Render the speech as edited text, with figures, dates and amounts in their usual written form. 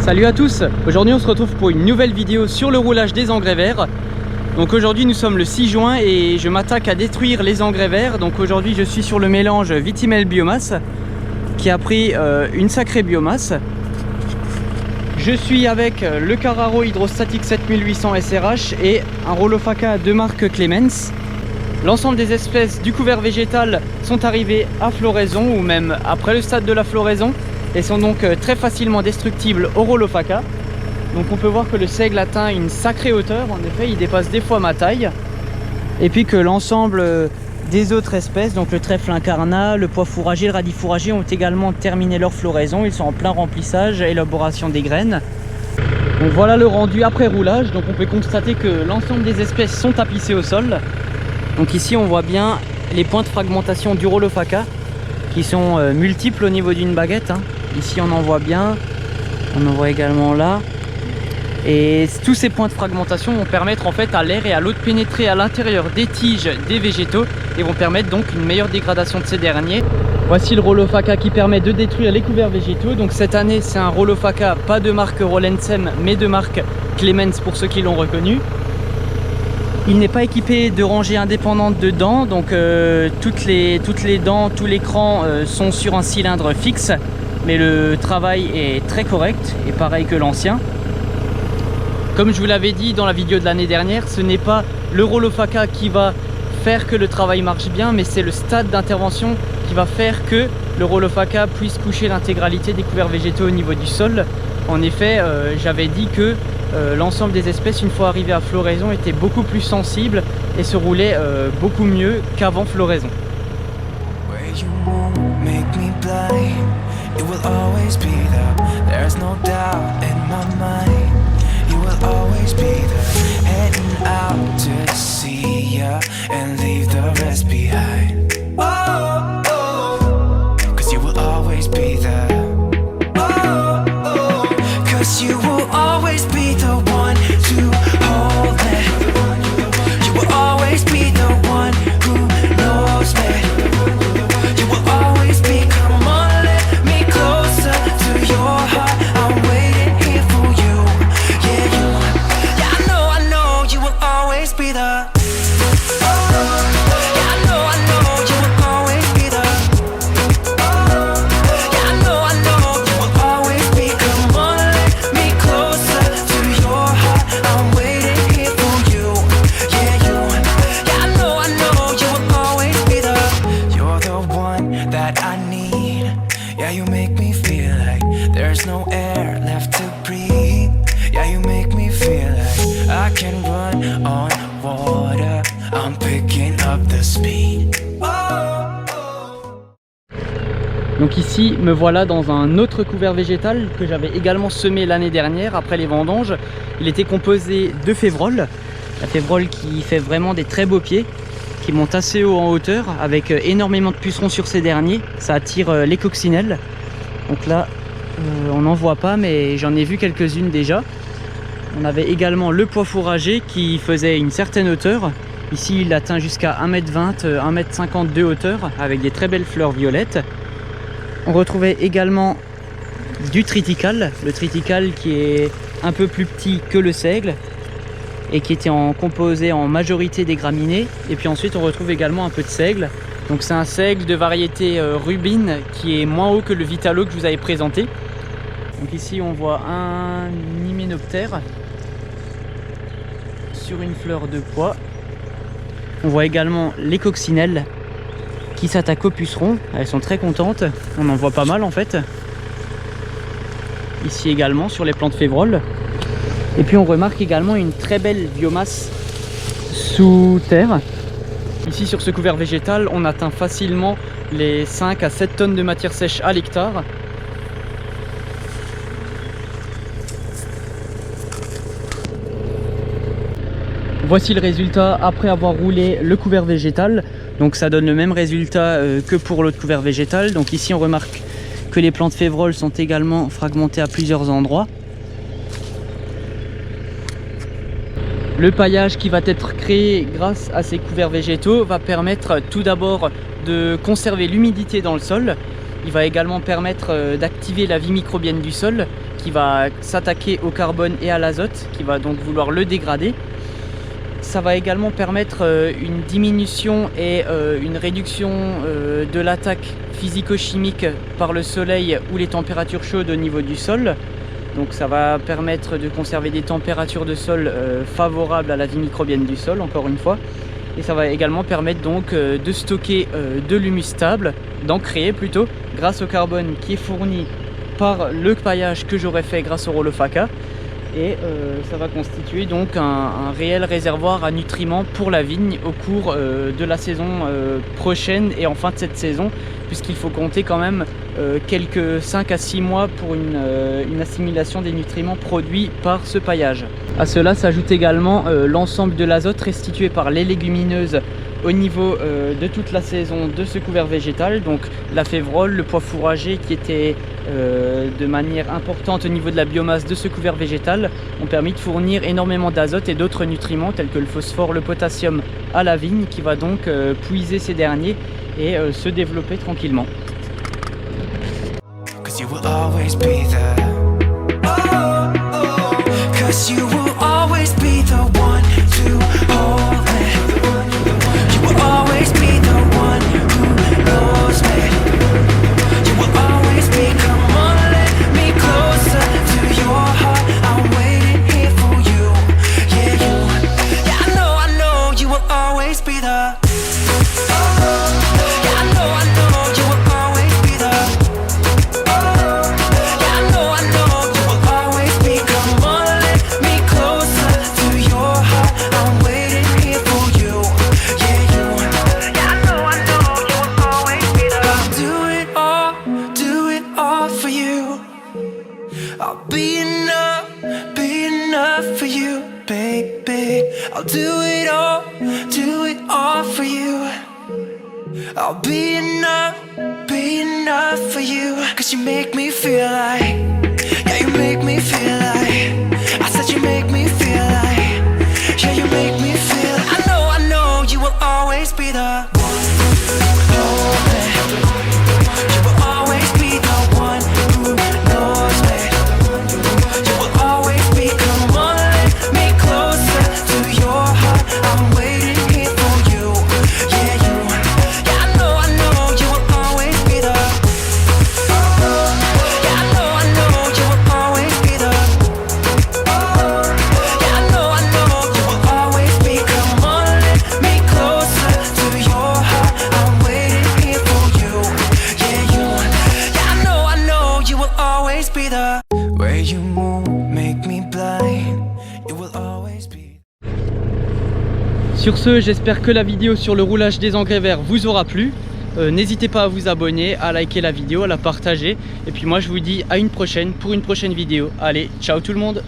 Salut à tous, aujourd'hui on se retrouve pour une nouvelle vidéo sur le roulage des engrais verts. Donc aujourd'hui nous sommes le 6 juin et je m'attaque à détruire les engrais verts. Donc aujourd'hui je suis sur le mélange Vitimel Biomasse qui a pris une sacrée biomasse. Je suis avec le Carraro Hydrostatic 7800 SRH et un Rolofaka de marque Clemens. L'ensemble des espèces du couvert végétal sont arrivées à floraison ou même après le stade de la floraison et sont donc très facilement destructibles au Rolofaka. Donc on peut voir que le seigle atteint une sacrée hauteur, en effet il dépasse des fois ma taille. Et puis que l'ensemble des autres espèces, donc le trèfle incarnat, le pois fourragé, le radis fourragé ont également terminé leur floraison. Ils sont en plein remplissage, élaboration des graines. Donc voilà le rendu après roulage. Donc on peut constater que l'ensemble des espèces sont tapissées au sol. Donc ici on voit bien les points de fragmentation du Rolofaka qui sont multiples au niveau d'une baguette. Ici on en voit bien, on en voit également là. Et tous ces points de fragmentation vont permettre en fait à l'air et à l'eau de pénétrer à l'intérieur des tiges des végétaux et vont permettre donc une meilleure dégradation de ces derniers. Voici le Rolofaka qui permet de détruire les couverts végétaux. Donc cette année c'est un Rolofaka pas de marque Rolensem mais de marque Clemens pour ceux qui l'ont reconnu. Il n'est pas équipé de rangées indépendantes de dents, donc toutes les dents, tout l'écran sont sur un cylindre fixe, mais le travail est très correct et pareil que l'ancien. Comme je vous l'avais dit dans la vidéo de l'année dernière, ce n'est pas le Rolofaka qui va faire que le travail marche bien, mais c'est le stade d'intervention qui va faire que le Rolofaka puisse coucher l'intégralité des couverts végétaux au niveau du sol. En effet, j'avais dit que l'ensemble des espèces, une fois arrivées à floraison, étaient beaucoup plus sensibles et se roulaient beaucoup mieux qu'avant floraison. Donc ici me voilà dans un autre couvert végétal que j'avais également semé l'année dernière après les vendanges. Il était composé de févrole, la févrole qui fait vraiment des très beaux pieds, qui monte assez haut en hauteur avec énormément de pucerons sur ces derniers. Ça attire les coccinelles. Donc là on n'en voit pas mais j'en ai vu quelques-unes déjà. On avait également le pois fourragé qui faisait une certaine hauteur. Ici il atteint jusqu'à 1,20 m, 1,50 m de hauteur avec des très belles fleurs violettes. On retrouvait également du triticale, le triticale qui est un peu plus petit que le seigle et qui était composé en majorité des graminées. Et puis ensuite on retrouve également un peu de seigle. Donc c'est un seigle de variété rubine qui est moins haut que le Vitalo que je vous avais présenté. Donc ici on voit un hyménoptère sur une fleur de pois. On voit également les coccinelles qui s'attaquent aux pucerons. Elles sont très contentes, on en voit pas mal en fait. Ici également sur les plantes févroles. Et puis on remarque également une très belle biomasse sous terre. Ici sur ce couvert végétal on atteint facilement les 5 à 7 tonnes de matière sèche à l'hectare. Voici le résultat après avoir roulé le couvert végétal. Donc ça donne le même résultat que pour l'autre couvert végétal. Donc ici on remarque que les plantes févroles sont également fragmentées à plusieurs endroits. Le paillage qui va être créé grâce à ces couverts végétaux va permettre tout d'abord de conserver l'humidité dans le sol. Il va également permettre d'activer la vie microbienne du sol qui va s'attaquer au carbone et à l'azote, qui va donc vouloir le dégrader. Ça va également permettre une diminution et une réduction de l'attaque physico-chimique par le soleil ou les températures chaudes au niveau du sol. Donc ça va permettre de conserver des températures de sol favorables à la vie microbienne du sol, encore une fois. Et ça va également permettre donc de stocker de l'humus stable, d'en créer plutôt, grâce au carbone qui est fourni par le paillage que j'aurais fait grâce au Rolofaka. Et ça va constituer donc un réel réservoir à nutriments pour la vigne au cours de la saison prochaine et en fin de cette saison, puisqu'il faut compter quand même quelques 5 à 6 mois pour une assimilation des nutriments produits par ce paillage. À cela s'ajoute également l'ensemble de l'azote restitué par les légumineuses au niveau de toute la saison de ce couvert végétal, donc la févrole, le pois fourragé qui était de manière importante au niveau de la biomasse de ce couvert végétal, ont permis de fournir énormément d'azote et d'autres nutriments tels que le phosphore, le potassium à la vigne, qui va donc puiser ces derniers et se développer tranquillement. I'll do it all for you. I'll be enough for you. 'Cause you make me feel like, yeah, you make me feel like, I said you make me feel like, yeah, you make me feel. I know you will always be the one. Oh, you will always be the one who knows me. You will always be, come on, let me closer to your heart. I'm waiting here for you. Yeah, you. Yeah, I know you will always be the. Yeah, I know you will always be the. Yeah, I know you will always be. Come on, let me closer to your heart. I'm waiting here for you. Yeah, you. Yeah, I know you will always be the. Where you move, make me blind. You will always be. Sur ce, j'espère que la vidéo sur le roulage des engrais verts vous aura plu. N'hésitez pas à vous abonner, à liker la vidéo, à la partager. Et puis moi je vous dis à une prochaine pour une prochaine vidéo. Allez, ciao tout le monde!